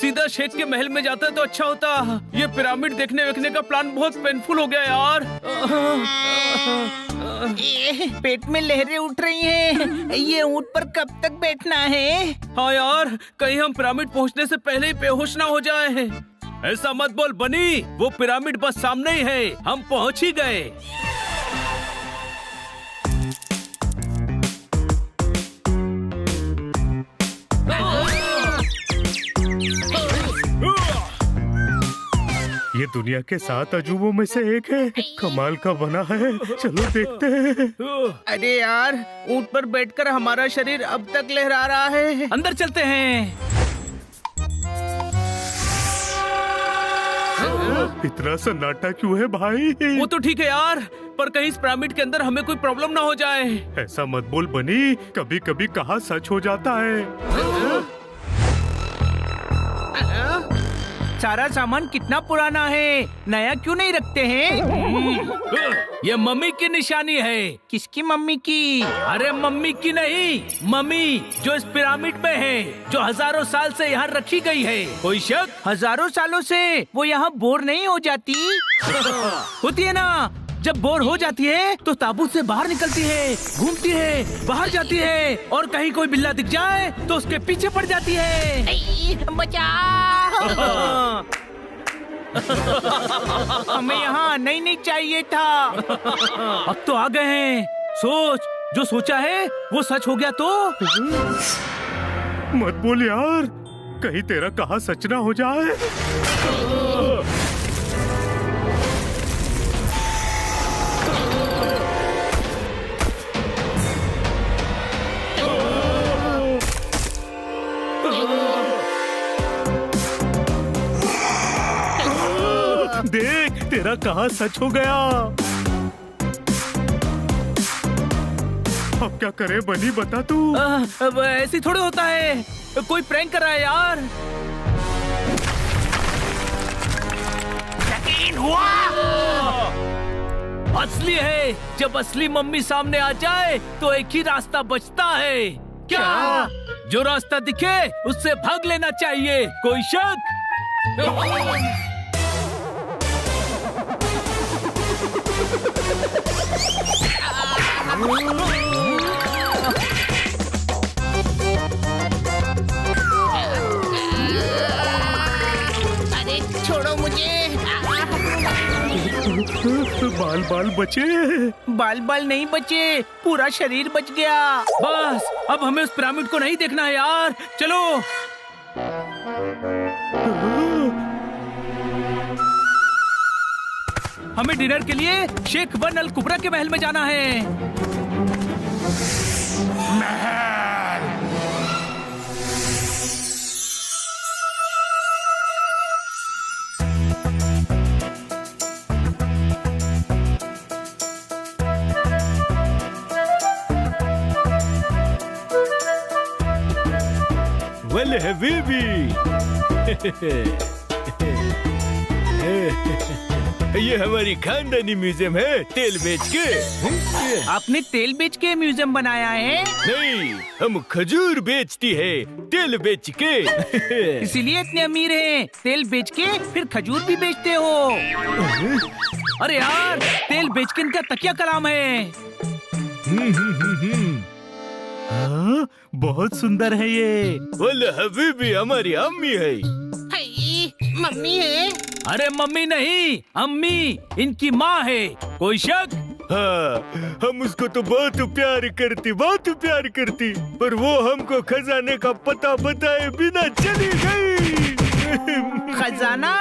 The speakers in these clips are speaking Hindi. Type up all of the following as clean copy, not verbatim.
सीधा शेख के महल में जाता तो अच्छा होता। ये पिरामिड देखने का प्लान बहुत पेनफुल हो गया यार। पेट में लहरें उठ रही हैं। ये ऊंट पर कब तक बैठना है? हाँ यार, कहीं हम पिरामिड पहुंचने से पहले ही बेहोश ना हो जाए। ऐसा मत बोल बनी, वो पिरामिड बस सामने ही है, हम पहुंच ही गए। ये दुनिया के 7 अजूबों में से एक है। कमाल का बना है, चलो देखते हैं। अरे यार, ऊंट पर बैठकर हमारा शरीर अब तक लहरा रहा है। अंदर चलते हैं। इतना सन्नाटा क्यों है भाई? वो तो ठीक है यार, पर कहीं इस पिरामिड के अंदर हमें कोई प्रॉब्लम ना हो जाए। ऐसा मत बोल बनी, कभी कभी कहाँ सच हो जाता है। सारा सामान कितना पुराना है, नया क्यों नहीं रखते हैं? ये मम्मी की निशानी है। किसकी मम्मी की? अरे मम्मी की नहीं, मम्मी जो इस पिरामिड में है, जो हजारों साल से यहाँ रखी गई है। कोई शक? हजारों सालों से वो यहाँ बोर नहीं हो जाती? होती है ना, जब बोर हो जाती है तो ताबूत से बाहर निकलती है, घूमती है, बाहर जाती है, और कहीं कोई बिल्ला दिख जाए तो उसके पीछे पड़ जाती है। बचाओ! हमें यहाँ आना ही नहीं चाहिए था। अब तो आ गए हैं। सोच, जो सोचा है वो सच हो गया तो? मत बोल यार, कहीं तेरा कहा सच ना हो जाए। देख, तेरा कहा सच हो गया। अब क्या करे बनी, बता तू। अब ऐसी थोड़ी होता है, कोई प्रैंक कर रहा है यार। यकीन हुआ? असली है। जब असली मम्मी सामने आ जाए तो एक ही रास्ता बचता है। क्या? जो रास्ता दिखे उससे भाग लेना चाहिए। कोई शक? अरे छोड़ो मुझे। बाल बाल बचे। बाल बाल नहीं बचे, पूरा शरीर बच गया। बस, अब हमें उस पिरामिड को नहीं देखना है यार। चलो। हमें डिनर के लिए शेख वन अल कुबरा के महल में जाना है। वेल हबीबी, ये हमारी खानदानी म्यूजियम है, तेल बेच के। आपने तेल बेच के म्यूजियम बनाया है? नहीं, हम खजूर बेचती है, तेल बेच के। इसीलिए इतने अमीर हैं, तेल बेच के फिर खजूर भी बेचते हो। अरे यार, तेल बेच के इनका तकिया कलाम है। हाँ, बहुत सुंदर है ये। वेल हबीबी, हमारी अम्मी है। मम्मी है? अरे मम्मी नहीं, अम्मी इनकी माँ है। कोई शक? हाँ, हम उसको तो बहुत प्यार करती, पर वो हमको खजाने का पता बताए बिना चली गई। खजाना?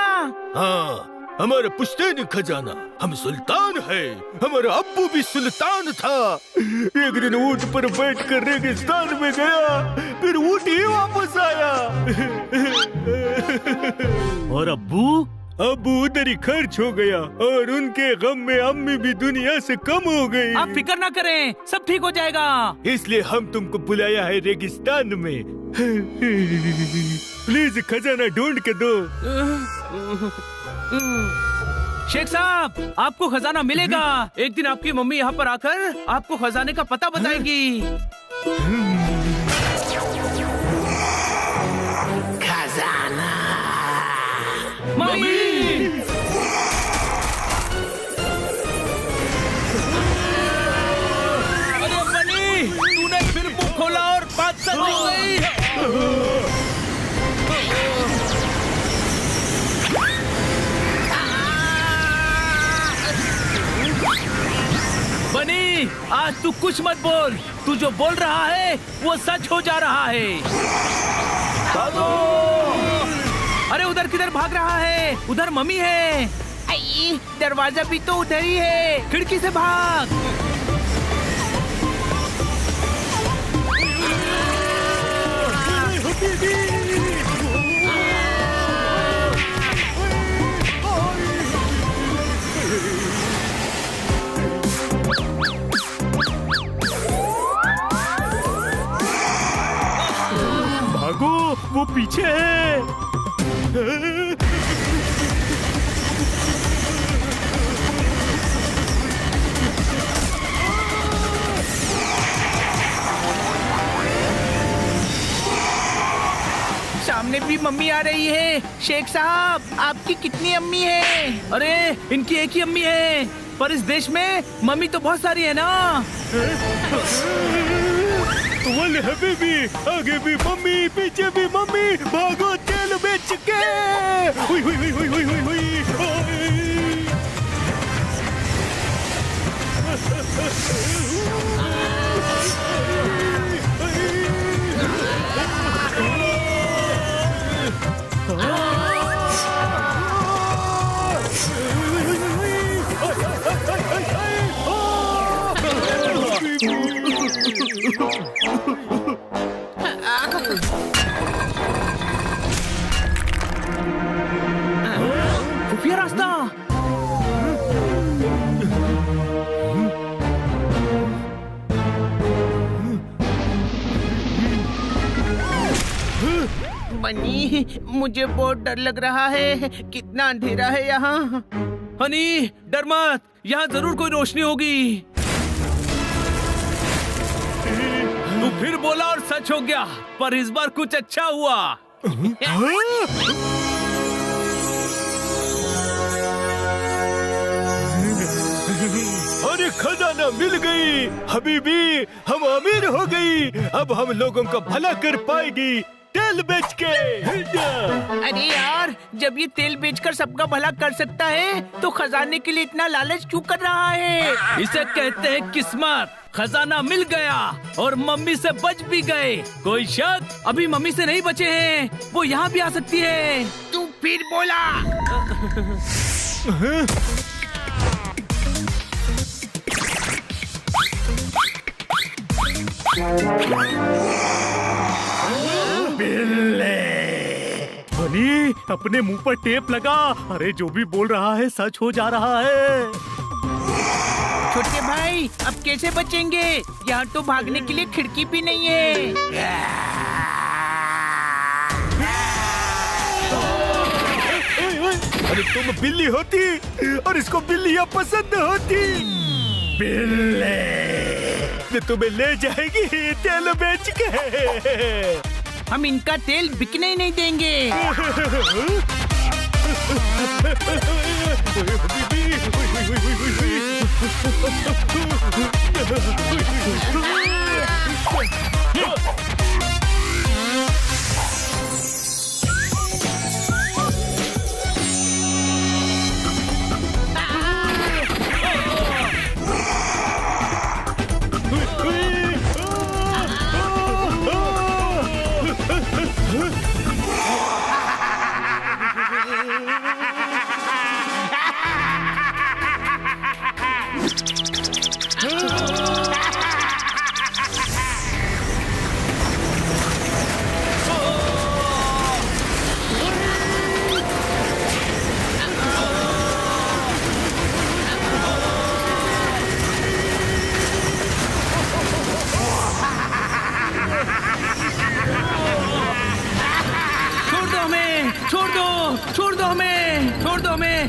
हाँ, हमारा पुश्तैनी खजाना। हम सुल्तान है, हमारा अब्बू भी सुल्तान था। एक दिन ऊंट पर बैठकर रेगिस्तान में गया, फिर ऊंट ही वापस आया। और अब्बू उधर ही खर्च हो गया, और उनके गम में अम्मी भी दुनिया से कम हो गई। आप फिक्र ना करें, सब ठीक हो जाएगा। इसलिए हम तुमको बुलाया है रेगिस्तान में। प्लीज खजाना ढूंढ के दो। शेख साहब, आपको खजाना मिलेगा। एक दिन आपकी मम्मी यहाँ पर आकर आपको खजाने का पता बताएगी। खजाना। कुछ मत बोल। तू जो बोल रहा है वो सच हो जा रहा है। अरे उधर किधर भाग रहा है? उधर मम्मी है। आई, दरवाजा भी तो उधर ही है। खिड़की से भाग। भागो, वो पीछे है। सामने भी मम्मी आ रही है। शेख साहब, आपकी कितनी अम्मी है? अरे इनकी एक ही अम्मी है, पर इस देश में मम्मी तो बहुत सारी है ना। वल हबीबी, आगे भी मम्मी, पीछे भी मम्मी। भागो तेल बेच के। हुई हुई हुई हुई हुई हुई हुई। खुफिया रास्ता। बनी, मुझे बहुत डर लग रहा है। कितना अंधेरा है यहाँ। हनी डर मत, यहाँ जरूर कोई रोशनी होगी। तू फिर बोला और सच हो गया, पर इस बार कुछ अच्छा हुआ। अरे खजाना मिल गई हबीबी, हम अमीर हो गई। अब हम लोगों का भला कर पाएगी तेल बेच के। अरे यार, जब ये तेल बेचकर सबका भला कर सकता है तो खजाने के लिए इतना लालच क्यों कर रहा है? इसे कहते हैं किस्मत। खजाना मिल गया और मम्मी से बच भी गए। कोई शक? अभी मम्मी से नहीं बचे हैं, वो यहाँ भी आ सकती है। तू फिर बोला। बनी, अपने मुंह पर टेप लगा। अरे जो भी बोल रहा है सच हो जा रहा है। छोटे भाई, अब कैसे बचेंगे? यहाँ तो भागने के लिए खिड़की भी नहीं है। अरे तुम बिल्ली होती और इसको बिल्लियाँ पसंद होती। बिल्ले, मैं तुम्हें ले जाएगी तेल बेच के। हम इनका तेल बिकने ही नहीं देंगे।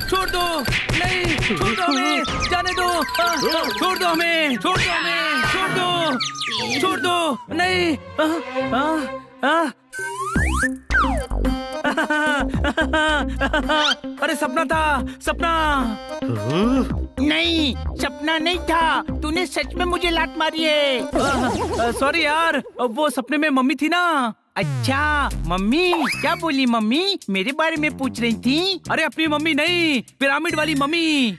छोड़ दो, नहीं छोड़ दो हमें, जाने दो, छोड़ दो हमें, छोड़ दो हमें, छोड़ दो, नहीं। अरे सपना था, सपना। नहीं, सपना नहीं था। तूने सच में मुझे लात मारी है। सॉरी यार, वो सपने में मम्मी थी ना। अच्छा, मम्मी क्या बोली? मम्मी मेरे बारे में पूछ रही थी? अरे अपनी मम्मी नहीं, पिरामिड वाली मम्मी।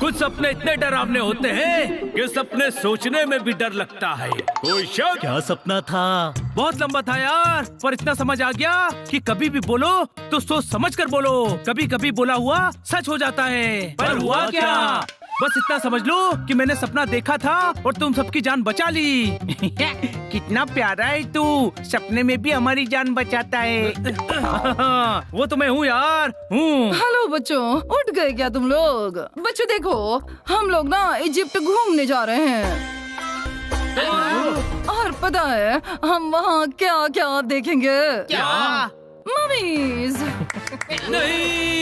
कुछ सपने इतने डरावने होते हैं कि सपने सोचने में भी डर लगता है। कोई शक? क्या सपना था? बहुत लंबा था यार, पर इतना समझ आ गया कि कभी भी बोलो तो सोच समझ कर बोलो। कभी कभी बोला हुआ सच हो जाता है। पर हुआ क्या? बस इतना समझ लो कि मैंने सपना देखा था और तुम सबकी जान बचा ली। कितना प्यारा है तू, सपने में भी हमारी जान बचाता है। वो तो मैं हूँ यार, हूँ। हेलो बच्चों, उठ गए क्या तुम लोग? बच्चों देखो, हम लोग ना इजिप्ट घूमने जा रहे हैं। और पता है हम वहाँ क्या क्या देखेंगे? क्या? मम्मीज। नहीं